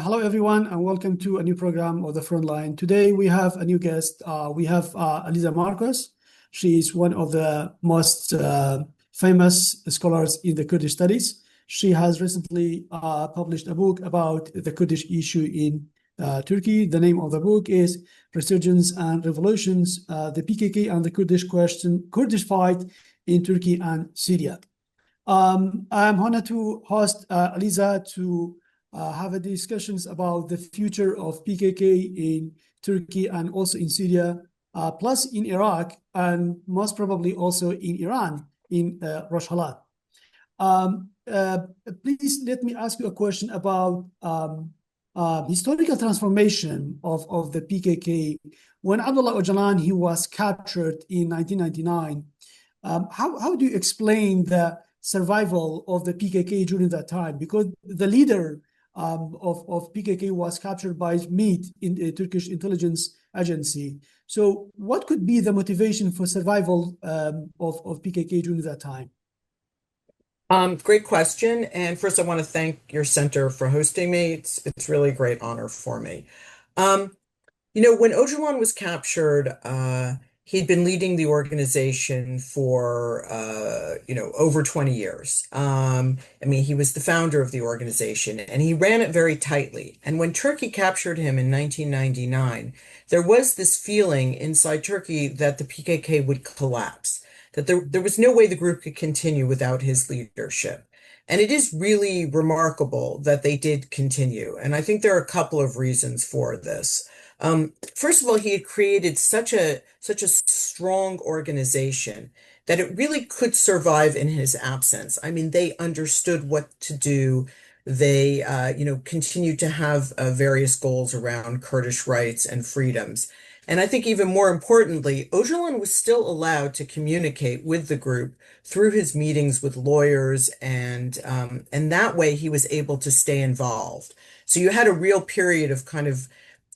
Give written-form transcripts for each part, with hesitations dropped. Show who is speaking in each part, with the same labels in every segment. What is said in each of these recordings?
Speaker 1: Hello, everyone, and welcome to a new program of the Frontline. Today, we have a new guest. We have Aliza Marcus. She is one of the most famous scholars in the Kurdish studies. She has recently published a book about the Kurdish issue in Turkey. The name of the book is Resurgence and Revolutions, the PKK and the Kurdish fight in Turkey and Syria. I'm honored to host Aliza to have a discussions about the future of PKK in Turkey and also in Syria, plus in Iraq, and most probably also in Iran, in Rojava. Please let me ask you a question about historical transformation of the PKK. When Abdullah Öcalan, he was captured in 1999, how do you explain the survival of the PKK during that time? Because the leader of PKK was captured by MIT in the Turkish intelligence agency. So what could be the motivation for survival of PKK during that time?
Speaker 2: Great question. And first, I want to thank your center for hosting me. It's really a great honor for me. When Öcalan was captured, he'd been leading the organization for, over 20 years. He was the founder of the organization, and he ran it very tightly. And when Turkey captured him in 1999, there was this feeling inside Turkey that the PKK would collapse, that there was no way the group could continue without his leadership. And it is really remarkable that they did continue. And I think there are a couple of reasons for this. First of all, he had created such a strong organization that it really could survive in his absence. I mean, they understood what to do. They, continued to have various goals around Kurdish rights and freedoms. And I think even more importantly, Öcalan was still allowed to communicate with the group through his meetings with lawyers, and that way he was able to stay involved. So you had a real period of kind of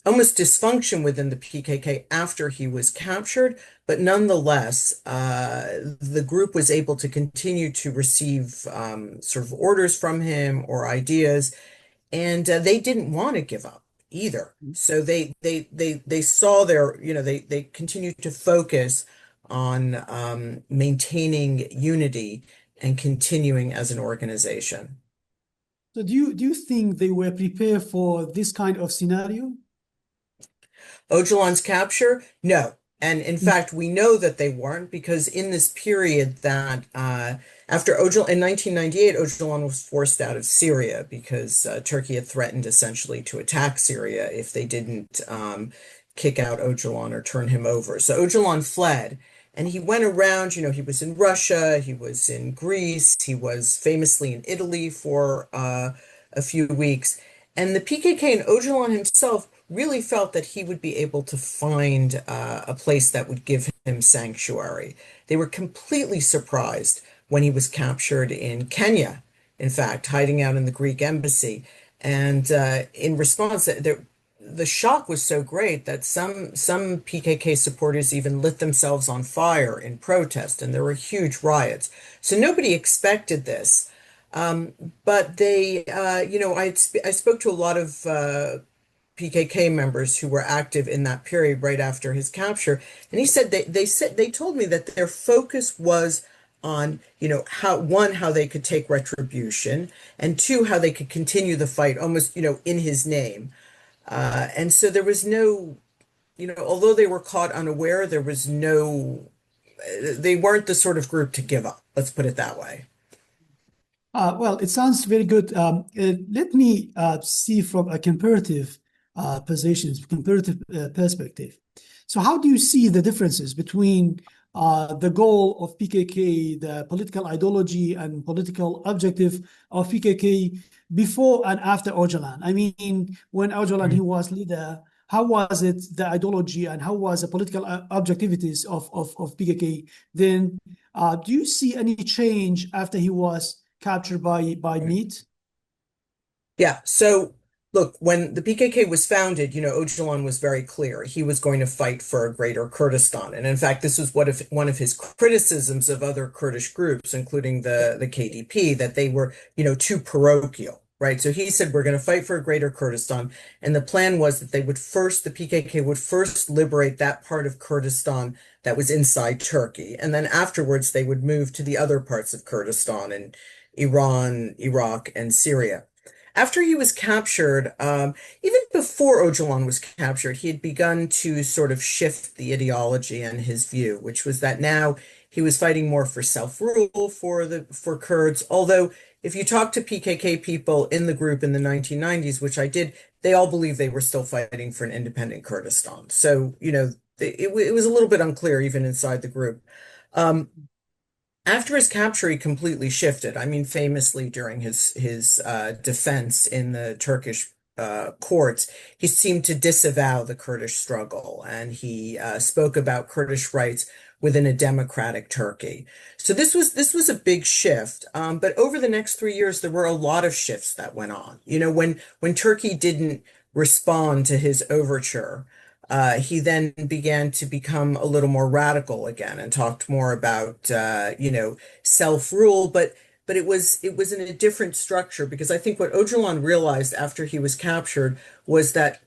Speaker 2: almost dysfunction within the PKK after he was captured, but nonetheless, the group was able to continue to receive sort of orders from him or ideas, and they didn't want to give up either. So they saw they continued to focus on maintaining unity and continuing as an organization.
Speaker 1: So do you think they were prepared for this kind of scenario?
Speaker 2: Öcalan's capture? No. And in fact, we know that they weren't, because in this period that after Öcalan, in 1998, Öcalan was forced out of Syria because Turkey had threatened essentially to attack Syria if they didn't kick out Öcalan or turn him over. So Öcalan fled, and he went around, he was in Russia, he was in Greece, he was famously in Italy for a few weeks. And the PKK and Öcalan himself really felt that he would be able to find a place that would give him sanctuary. They were completely surprised when he was captured in Kenya, in fact, hiding out in the Greek embassy. And in response, the shock was so great that some PKK supporters even lit themselves on fire in protest, and there were huge riots. So nobody expected this. But they, I spoke to a lot of PKK members who were active in that period right after his capture, and he said they told me that their focus was on how they could take retribution, and two, how they could continue the fight almost in his name, and so there was no, although they were caught unaware, they weren't the sort of group to give up. Let's put it that way.
Speaker 1: Well, it sounds very good. Let me see from a comparative perspective. So how do you see the differences between the goal of PKK, the political ideology and political objective of PKK before and after Öcalan? I mean, when Öcalan he was leader, how was it the ideology and how was the political objectivities of PKK? Then do you see any change after he was captured by MIT?
Speaker 2: Yeah, so look, when the PKK was founded, Öcalan was very clear. He was going to fight for a greater Kurdistan. And in fact, this was one of his criticisms of other Kurdish groups, including the KDP, that they were, too parochial, right? So he said, we're going to fight for a greater Kurdistan. And the plan was that the PKK would first liberate that part of Kurdistan that was inside Turkey. And then afterwards, they would move to the other parts of Kurdistan in Iran, Iraq, and Syria. After he was captured, even before Öcalan was captured, he had begun to sort of shift the ideology and his view, which was that now he was fighting more for self-rule for Kurds. Although, if you talk to PKK people in the group in the 1990s, which I did, they all believe they were still fighting for an independent Kurdistan. So, it was a little bit unclear even inside the group. Um, After his capture, he completely shifted. I mean, famously during his defense in the Turkish courts, he seemed to disavow the Kurdish struggle, and he spoke about Kurdish rights within a democratic Turkey. So this was a big shift. But over the next 3 years, there were a lot of shifts that went on. When Turkey didn't respond to his overture. He then began to become a little more radical again and talked more about self-rule, but it was in a different structure because I think what Öcalan realized after he was captured was that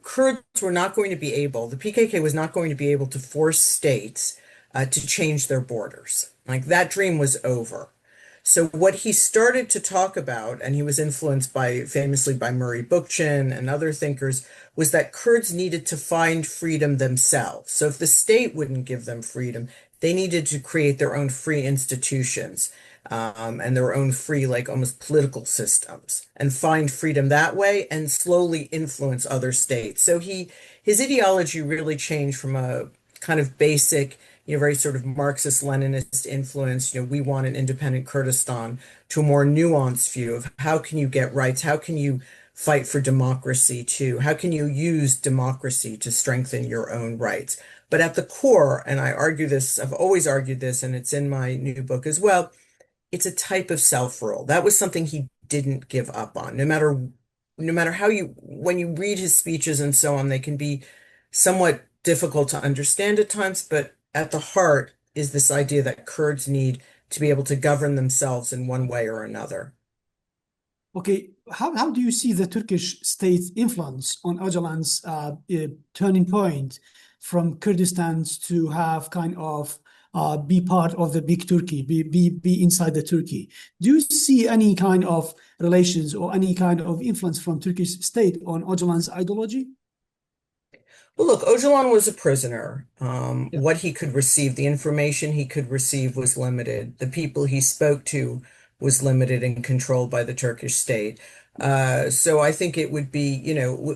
Speaker 2: Kurds were not going to be able, the PKK was not going to be able to force states to change their borders. Like that dream was over. So what he started to talk about, and he was influenced famously by Murray Bookchin and other thinkers, was that Kurds needed to find freedom themselves. So if the state wouldn't give them freedom, they needed to create their own free institutions, and their own free, like almost political systems, and find freedom that way and slowly influence other states. So his ideology really changed from a kind of basic, very sort of Marxist-Leninist influence, we want an independent Kurdistan, to a more nuanced view of how can you get rights? How can you fight for democracy too? How can you use democracy to strengthen your own rights? But at the core, and I argue this, I've always argued this, and it's in my new book as well, it's a type of self-rule. That was something he didn't give up on. No matter how when you read his speeches and so on, they can be somewhat difficult to understand at times, but at the heart is this idea that Kurds need to be able to govern themselves in one way or another.
Speaker 1: Okay, how do you see the Turkish state's influence on Öcalan's turning point from Kurdistan to have kind of be part of the big Turkey, be inside the Turkey? Do you see any kind of relations or any kind of influence from Turkish state on Öcalan's ideology?
Speaker 2: Well, look, Öcalan was a prisoner.
Speaker 1: Yeah.
Speaker 2: What he could receive, the information he could receive was limited. The people he spoke to was limited and controlled by the Turkish state. So I think it would be,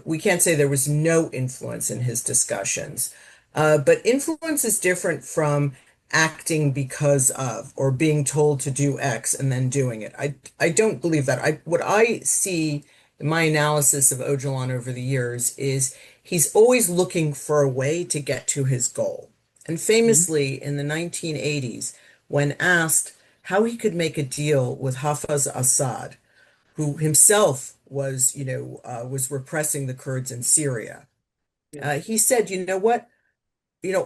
Speaker 2: we can't say there was no influence in his discussions. But influence is different from acting because of or being told to do X and then doing it. I don't believe that. What I see in my analysis of Öcalan over the years is he's always looking for a way to get to his goal. And
Speaker 1: Mhm.
Speaker 2: famously in the 1980s, when asked how he could make a deal with Hafez Assad, who himself was repressing the Kurds in Syria,
Speaker 1: Yeah.
Speaker 2: he said, you know what?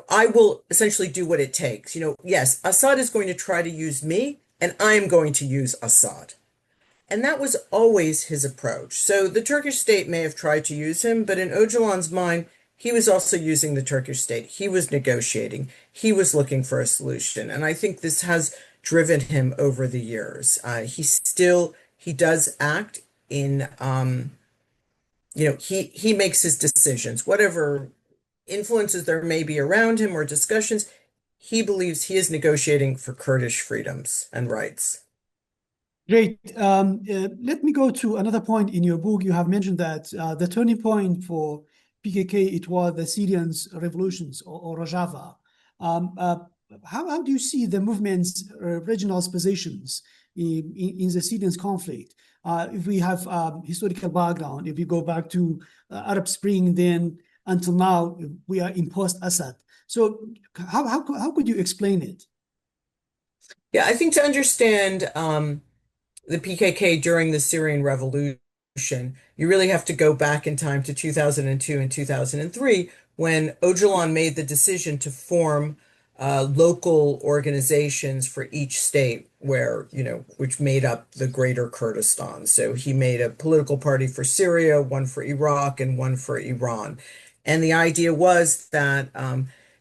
Speaker 2: I will essentially do what it takes. Yes, Assad is going to try to use me, and I'm going to use Assad. And that was always his approach. So the Turkish state may have tried to use him, but in Öcalan's mind, he was also using the Turkish state. He was negotiating. He was looking for a solution. And I think this has driven him over the years. He does act in, he makes his decisions, whatever influences there may be around him or discussions, he believes he is negotiating for Kurdish freedoms and rights.
Speaker 1: Great. Let me go to another point in your book. You have mentioned that the turning point for PKK, it was the Syrian revolutions or Rojava. Um, uh, how do you see the movement's regional positions in the Syrian conflict? If we have historical background, if you go back to Arab Spring, then until now, we are in post-Assad. So how could you explain it?
Speaker 2: Yeah, I think to understand the PKK during the Syrian revolution, you really have to go back in time to 2002 and 2003 when Öcalan made the decision to form local organizations for each state where, which made up the greater Kurdistan. So he made a political party for Syria, one for Iraq, and one for Iran. And the idea was that,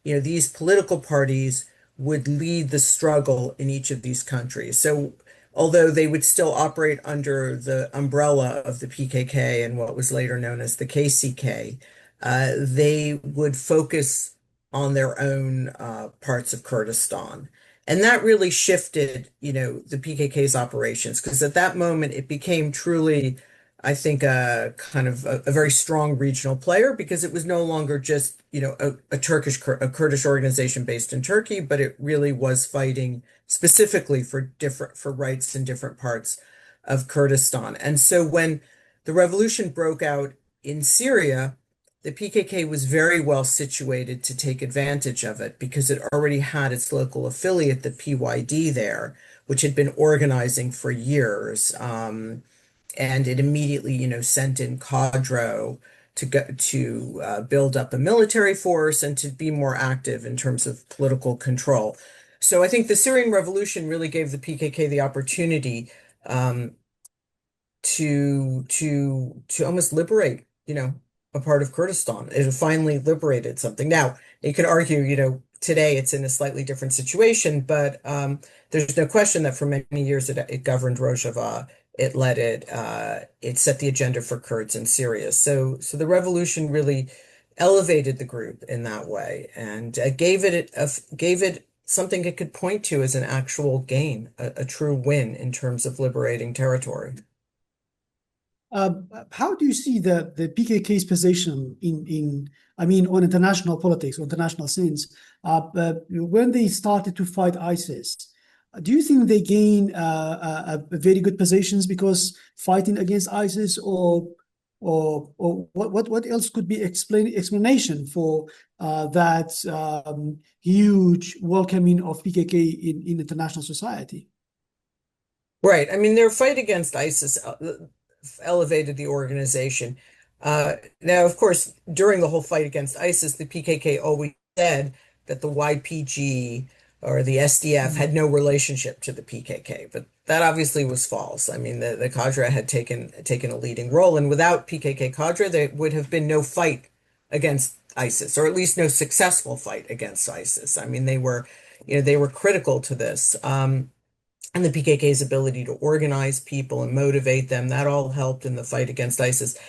Speaker 2: these political parties would lead the struggle in each of these countries. So although they would still operate under the umbrella of the PKK and what was later known as the KCK, they would focus on their own parts of Kurdistan. And that really shifted, the PKK's operations, because at that moment it became truly, I think, a kind of a very strong regional player, because it was no longer just, a Kurdish organization based in Turkey, but it really was fighting specifically for rights in different parts of Kurdistan. And so when the revolution broke out in Syria, the PKK was very well situated to take advantage of it because it already had its local affiliate, the PYD there, which had been organizing for years. And it immediately, sent in Kadro to build up a military force and to be more active in terms of political control. So I think the Syrian revolution really gave the PKK the opportunity um, to almost liberate, a part of Kurdistan. It finally liberated something. Now, you could argue, today it's in a slightly different situation, but there's no question that for many years it governed Rojava. It led it. It set the agenda for Kurds in Syria. So the revolution really elevated the group in that way and gave it something it could point to as an actual gain, a true win in terms of liberating territory.
Speaker 1: How do you see the PKK's position I mean, on international politics, or international scenes, when they started to fight ISIS? Do you think they gain a very good positions because fighting against ISIS, or what else could be explanation for that huge welcoming of PKK in international society?
Speaker 2: Right. I mean, their fight against ISIS elevated the organization. Now, of course, during the whole fight against ISIS, the PKK always said that the YPG or the SDF had no relationship to the PKK, but that obviously was false. I mean, the cadre had taken a leading role, and without PKK cadre, there would have been no fight against ISIS, or at least no successful fight against ISIS. I mean, they were critical to this. And the PKK's ability to organize people and motivate them, that all helped in the fight against ISIS.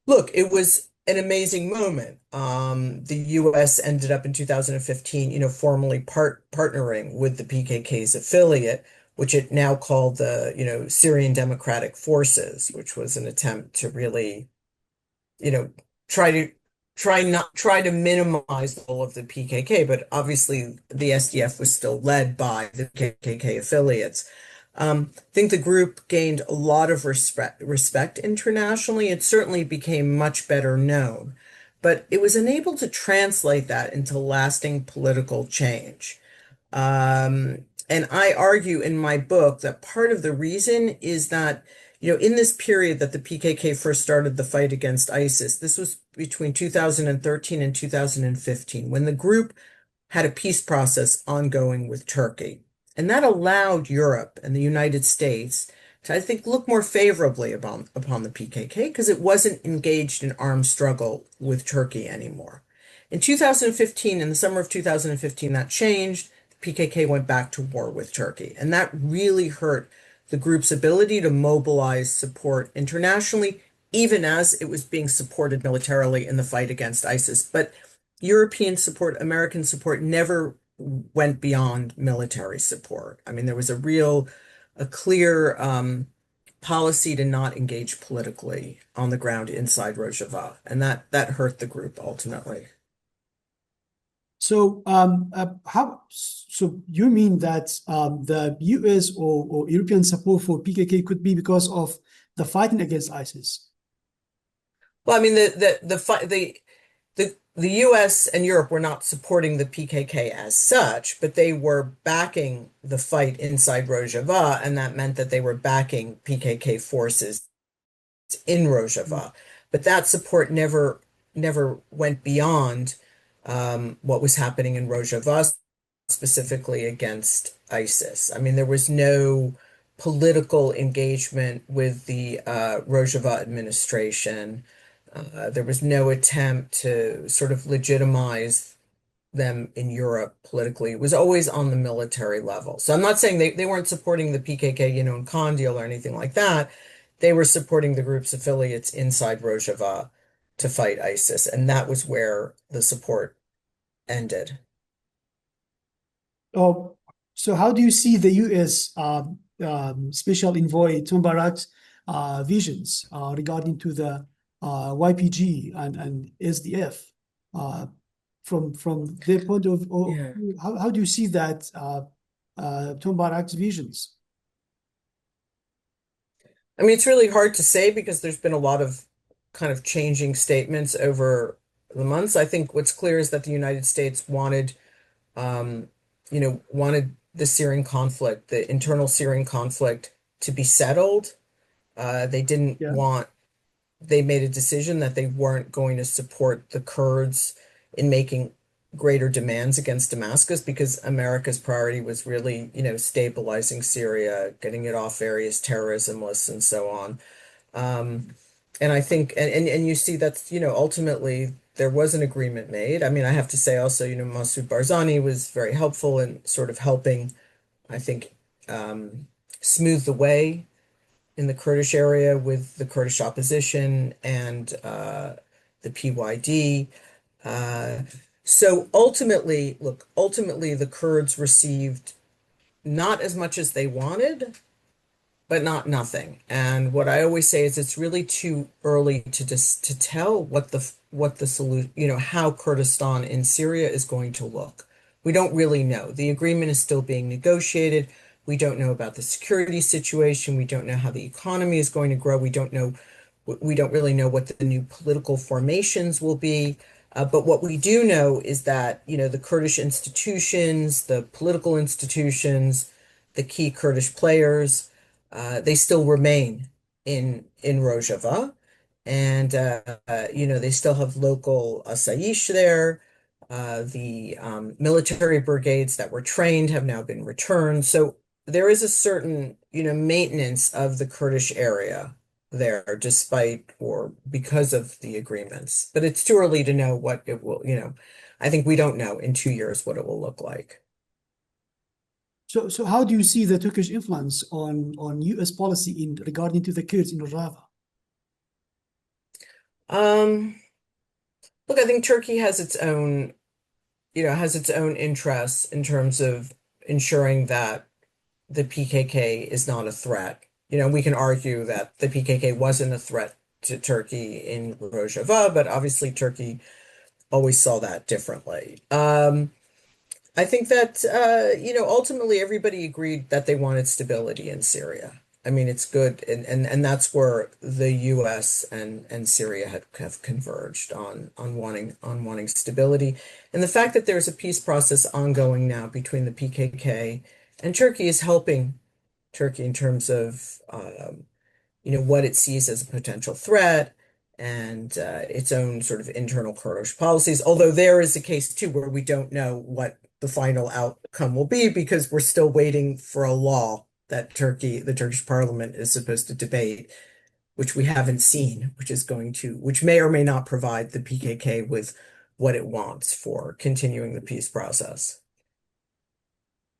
Speaker 2: Look, it was an amazing moment. The US ended up in 2015, formally partnering with the PKK's affiliate, which it now called the, Syrian Democratic Forces, which was an attempt to really, you know, try to try to minimize the role of the PKK, but obviously the SDF was still led by the PKK affiliates. I think the group gained a lot of respect internationally. It certainly became much better known, but it was unable to translate that into lasting political change. And I argue in my book that part of the reason is that, in this period that the PKK first started the fight against ISIS, this was between 2013 and 2015, when the group had a peace process ongoing with Turkey. And that allowed Europe and the United States to, I think, look more favorably upon the PKK because it wasn't engaged in armed struggle with Turkey anymore. In 2015, in the summer of 2015, that changed. The PKK went back to war with Turkey, and that really hurt the group's ability to mobilize support internationally, even as it was being supported militarily in the fight against ISIS. But European support, American support never went beyond military support. I mean, there was a clear policy to not engage politically on the ground inside Rojava, and that hurt the group ultimately.
Speaker 1: So, so you mean that the US or European support for PKK could be because of the fighting against ISIS?
Speaker 2: Well, I mean, the US and Europe were not supporting the PKK as such, but they were backing the fight inside Rojava, and that meant that they were backing PKK forces in Rojava. But that support never went beyond what was happening in Rojava, specifically against ISIS. I mean, there was no political engagement with the Rojava administration. There was no attempt to sort of legitimize them in Europe politically. It was always on the military level. So I'm not saying they weren't supporting the PKK, and Kandil or anything like that. They were supporting the group's affiliates inside Rojava to fight ISIS, and that was where the support ended.
Speaker 1: Oh, so how do you see the U.S. Special Envoy Tom Barak's visions regarding to the YPG and SDF uh, from their point of or
Speaker 2: Yeah.
Speaker 1: how do you see that Tom Barak's visions?
Speaker 2: I mean, it's really hard to say because there's been a lot of kind of changing statements over the months. I think what's clear is that the United States um, wanted the Syrian conflict, the internal Syrian conflict, to be settled. They didn't
Speaker 1: Yeah.
Speaker 2: want, they made a decision that they weren't going to support the Kurds in making greater demands against Damascus because America's priority was really, stabilizing Syria, getting it off various terrorism lists and so on. Um, and I think, and you see that's, ultimately there was an agreement made. I mean, I have to say also, Masoud Barzani was very helpful in sort of helping, I think, um, smooth the way in the Kurdish area with the Kurdish opposition and the PYD. Uh, so ultimately, look, ultimately the Kurds received not as much as they wanted, but not nothing. And what I always say is it's really too early to tell what the solution, how Kurdistan in Syria is going to look. We don't really know. The agreement is still being negotiated. We don't know about the security situation. We don't know how the economy is going to grow. We don't really know what the new political formations will be. But what we do know is that, the Kurdish institutions, the political institutions, the key Kurdish players, they still remain in Rojava, and they still have local Asayish there. The military brigades that were trained have now been returned. So there is a certain, maintenance of the Kurdish area there, despite or because of the agreements. But it's too early to know what it will, I think we don't know in 2 years what it will look like.
Speaker 1: So how do you see the Turkish influence on U.S. policy in regarding to the Kurds in Rojava?
Speaker 2: Um, Look, I think Turkey has its own interests in terms of ensuring that the PKK is not a threat. We can argue that the PKK wasn't a threat to Turkey in Rojava, but obviously Turkey always saw that differently. I think that ultimately everybody agreed that they wanted stability in Syria. I mean, it's good, and that's where the U.S. and Syria have converged on wanting stability, and the fact that there's a peace process ongoing now between the PKK and Turkey is helping Turkey in terms of what it sees as a potential threat and its own sort of internal Kurdish policies. Although there is a case too where we don't know what the final outcome will be because we're still waiting for a law that the Turkish parliament is supposed to debate, which we haven't seen, which may or may not provide the PKK with what it wants for continuing the peace process.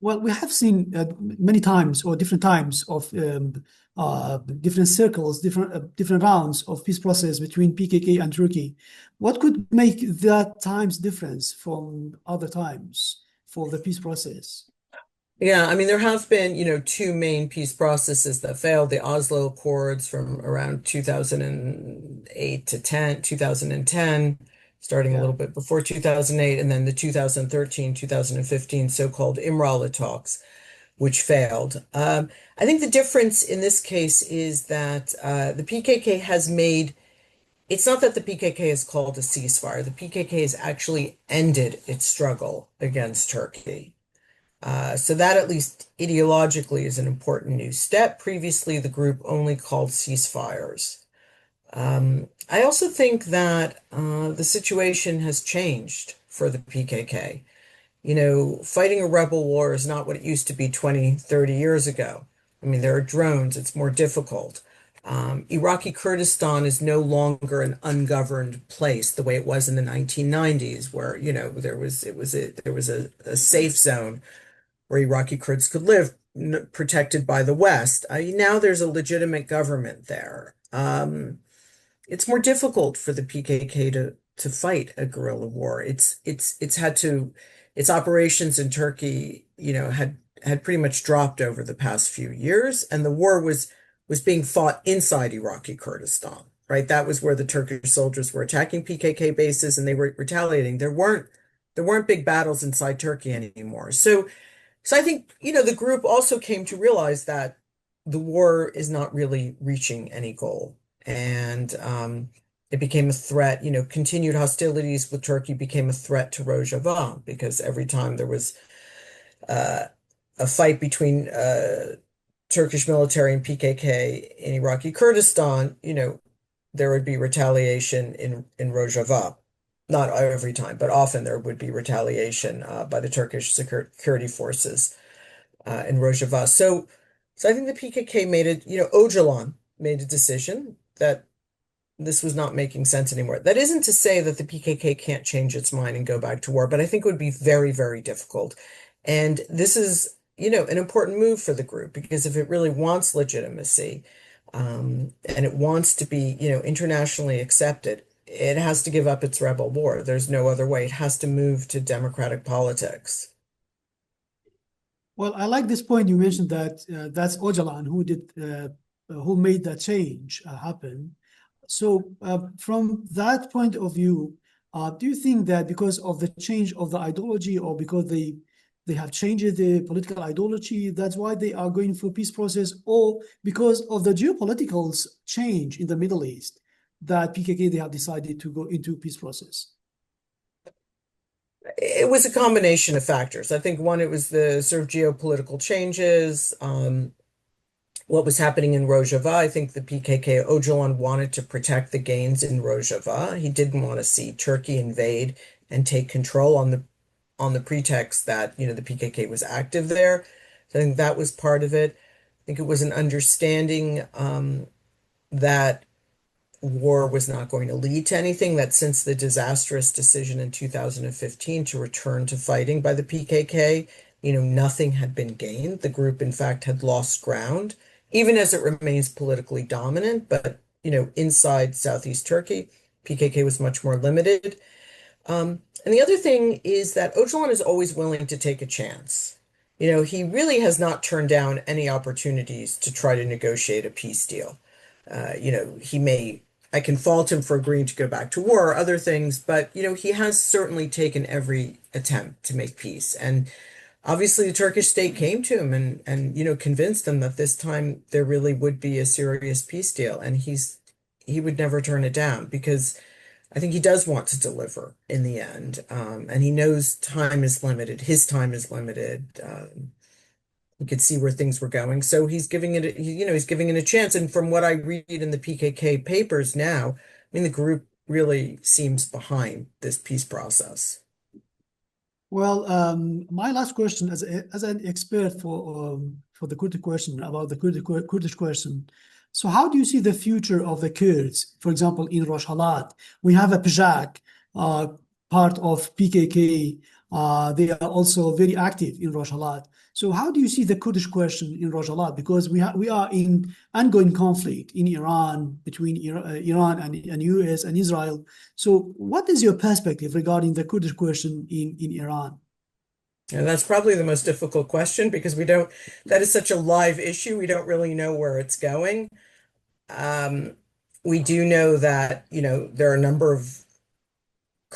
Speaker 1: Well, we have seen many times or different times of different circles, different rounds of peace process between PKK and Turkey. What could make that times difference from other times for the peace process?
Speaker 2: Yeah, I mean, there have been, two main peace processes that failed, the Oslo Accords from around 2008 to 2010, starting a
Speaker 1: Yeah.
Speaker 2: little bit before 2008, and then the 2013, 2015 so-called Imrala talks, which failed. I think the difference in this case is that the PKK it's not that the PKK has called a ceasefire. The PKK has actually ended its struggle against Turkey. So that at least ideologically is an important new step. Previously, the group only called ceasefires. I also think that the situation has changed for the PKK. Fighting a rebel war is not what it used to be 20, 30 years ago. I mean, there are drones, it's more difficult. Iraqi Kurdistan is no longer an ungoverned place the way it was in the 1990s, where, there was a safe zone where Iraqi Kurds could live, protected by the West. Now there's a legitimate government there. It's more difficult for the PKK to fight a guerrilla war. It's had to its operations in Turkey, had pretty much dropped over the past few years, and the war was being fought inside Iraqi Kurdistan, right? That was where the Turkish soldiers were attacking PKK bases and they were retaliating. There weren't big battles inside Turkey anymore. So I think, the group also came to realize that the war is not really reaching any goal. And it became a threat, continued hostilities with Turkey became a threat to Rojava because every time there was a fight between Turkish military and PKK in Iraqi Kurdistan, there would be retaliation in Rojava. Not every time, but often there would be retaliation by the Turkish security forces in Rojava. So I think the PKK Öcalan made a decision that this was not making sense anymore. That isn't to say that the PKK can't change its mind and go back to war, but I think it would be very, very difficult. And this is, an important move for the group because if it really wants legitimacy, and it wants to be, internationally accepted, it has to give up its rebel war. There's no other way. It has to move to democratic politics.
Speaker 1: Well, I like this point you mentioned that that's Öcalan who made that change happen. So from that point of view, do you think that because of the change of the ideology or because they have changed the political ideology, that's why they are going for peace process, or because of the geopolitical change in the Middle East that PKK they have decided to go into peace process?
Speaker 2: It was a combination of factors. I think one, it was the sort of geopolitical changes, what was happening in Rojava. I think the PKK, Öcalan wanted to protect the gains in Rojava. He didn't want to see Turkey invade and take control on the pretext that, the PKK was active there. So I think that was part of it. I think it was an understanding that war was not going to lead to anything, that since the disastrous decision in 2015 to return to fighting by the PKK, nothing had been gained. The group, in fact, had lost ground, even as it remains politically dominant. But, inside Southeast Turkey, PKK was much more limited. And the other thing is that Öcalan is always willing to take a chance. He really has not turned down any opportunities to try to negotiate a peace deal. I can fault him for agreeing to go back to war or other things, but, he has certainly taken every attempt to make peace. And obviously the Turkish state came to him and convinced them that this time there really would be a serious peace deal. And he would never turn it down because I think he does want to deliver in the end. And he knows time is limited. His time is limited. He could see where things were going. So he's giving it a chance. And from what I read in the PKK papers now, I mean, the group really seems behind this peace process.
Speaker 1: Well, my last question as an expert for the Kurdish question, about the Kurdish question. So how do you see the future of the Kurds? For example, in Rojava, we have a PJAK, part of PKK. They are also very active in Rojava. So how do you see the Kurdish question in Rojava? Because we are in ongoing conflict in Iran, between Iran and US and Israel. So what is your perspective regarding the Kurdish question in Iran?
Speaker 2: And that's probably the most difficult question because that is such a live issue. We don't really know where it's going. We do know that, there are a number of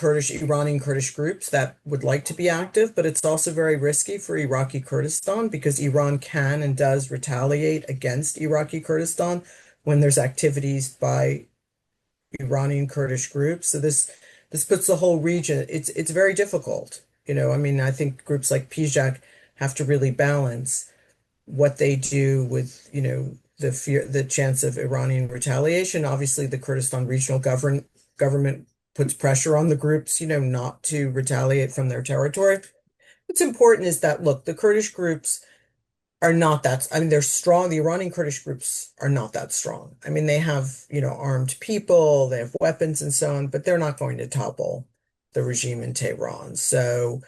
Speaker 2: Iranian Kurdish groups that would like to be active, but it's also very risky for Iraqi Kurdistan because Iran can and does retaliate against Iraqi Kurdistan when there's activities by Iranian Kurdish groups. So this puts the whole region, it's very difficult. I mean, I think groups like PJAK have to really balance what they do with, the chance of Iranian retaliation. Obviously, the Kurdistan Regional Government puts pressure on the groups, not to retaliate from their territory. What's important is that, look, the Kurdish groups are not that, I mean, they're strong. The Iranian Kurdish groups are not that strong. I mean, they have, armed people, they have weapons and so on, but they're not going to topple the regime in Tehran. So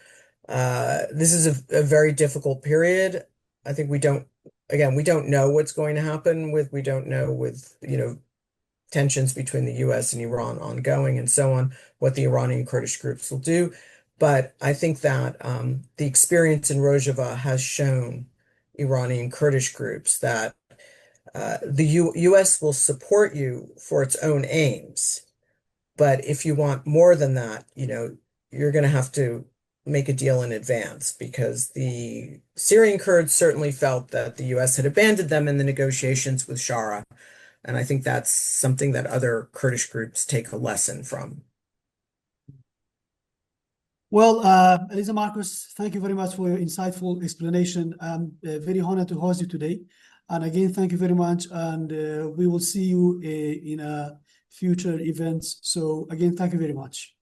Speaker 2: this is a very difficult period. I think we don't know what's going to happen we don't know with, tensions between the US and Iran ongoing and so on, what the Iranian Kurdish groups will do. But I think that the experience in Rojava has shown Iranian Kurdish groups that the US will support you for its own aims. But if you want more than that, you're going to have to make a deal in advance, because the Syrian Kurds certainly felt that the US had abandoned them in the negotiations with Shara. And I think that's something that other Kurdish groups take a lesson from.
Speaker 1: Well, Aliza Marcus, thank you very much for your insightful explanation. I'm very honored to host you today. And again, thank you very much. And we will see you in future events. So again, thank you very much.